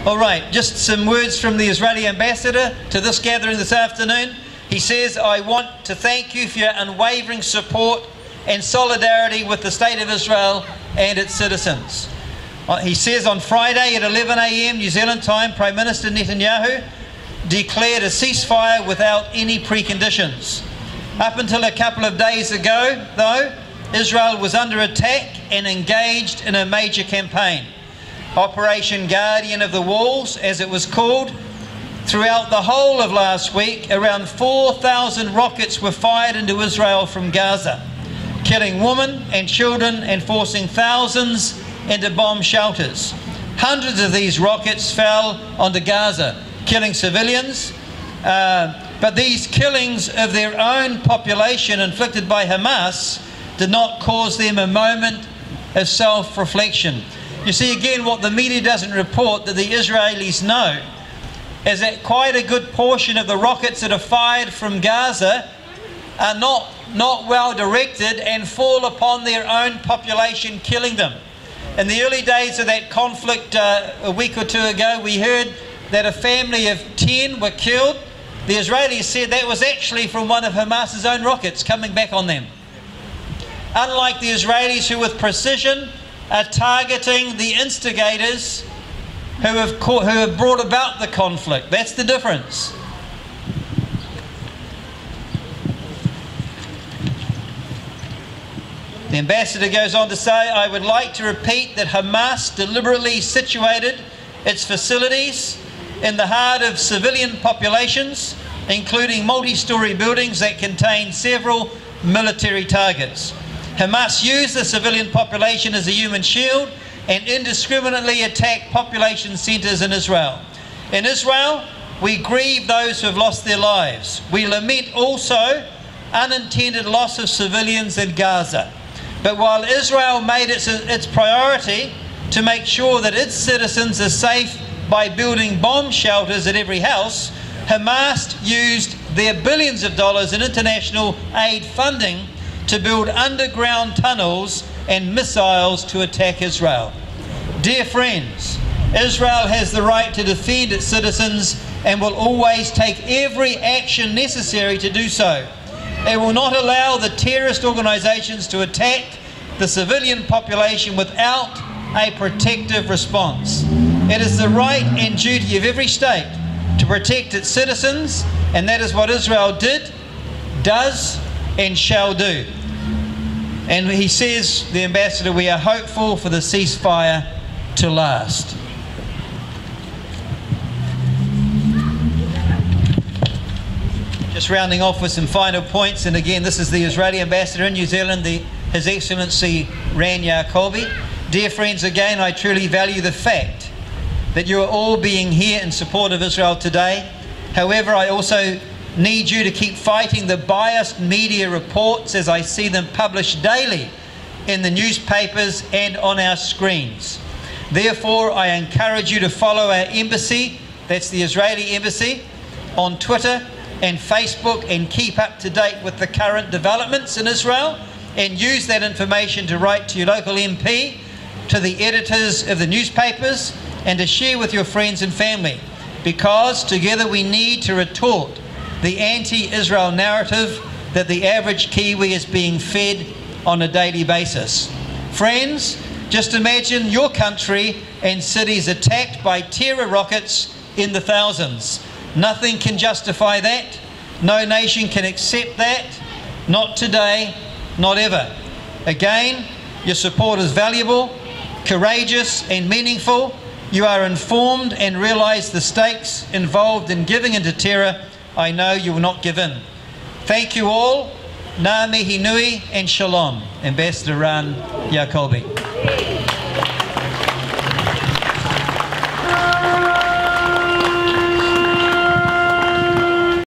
All right, just some words from the Israeli ambassador to this gathering this afternoon. He says, I want to thank you for your unwavering support and solidarity with the State of Israel and its citizens. He says on Friday at 11 a.m. New Zealand time, Prime Minister Netanyahu declared a ceasefire without any preconditions. Up until a couple of days ago, though, Israel was under attack and engaged in a major campaign. Operation Guardian of the Walls, as it was called. Throughout the whole of last week, around 4,000 rockets were fired into Israel from Gaza, killing women and children and forcing thousands into bomb shelters. Hundreds of these rockets fell onto Gaza, killing civilians, but these killings of their own population inflicted by Hamas did not cause them a moment of self-reflection. You see, again, what the media doesn't report that the Israelis know is that quite a good portion of the rockets that are fired from Gaza are not well directed and fall upon their own population, killing them. In the early days of that conflict a week or two ago, we heard that a family of 10 were killed. The Israelis said that was actually from one of Hamas's own rockets coming back on them. Unlike the Israelis, who with precision are targeting the instigators who have brought about the conflict. That's the difference. The ambassador goes on to say, I would like to repeat that Hamas deliberately situated its facilities in the heart of civilian populations, including multi-storey buildings that contain several military targets. Hamas used the civilian population as a human shield and indiscriminately attack population centres in Israel. In Israel, we grieve those who have lost their lives. We lament also unintended loss of civilians in Gaza. But while Israel made its priority to make sure that its citizens are safe by building bomb shelters at every house, Hamas used their billions of dollars in international aid funding to build underground tunnels and missiles to attack Israel. Dear friends, Israel has the right to defend its citizens and will always take every action necessary to do so. It will not allow the terrorist organisations to attack the civilian population without a protective response. It is the right and duty of every state to protect its citizens, and that is what Israel did, does, and shall do. And he says, the ambassador, we are hopeful for the ceasefire to last. Just rounding off with some final points, and again, this is the Israeli ambassador in New Zealand, His Excellency Yaakoby. Dear friends, again, I truly value the fact that you are all being here in support of Israel today. However, I also need you to keep fighting the biased media reports as I see them published daily in the newspapers and on our screens. Therefore, I encourage you to follow our embassy, that's the Israeli embassy, on Twitter and Facebook, and keep up to date with the current developments in Israel, and use that information to write to your local MP, to the editors of the newspapers, and to share with your friends and family, because together we need to retort the anti-Israel narrative that the average Kiwi is being fed on a daily basis. Friends, just imagine your country and cities attacked by terror rockets in the thousands. Nothing can justify that. No nation can accept that. Not today, not ever. Again, your support is valuable, courageous and meaningful. You are informed and realise the stakes involved in giving into terror. I know you will not give in. Thank you all. Ngā mihi nui and shalom. Ambassador Yaakoby.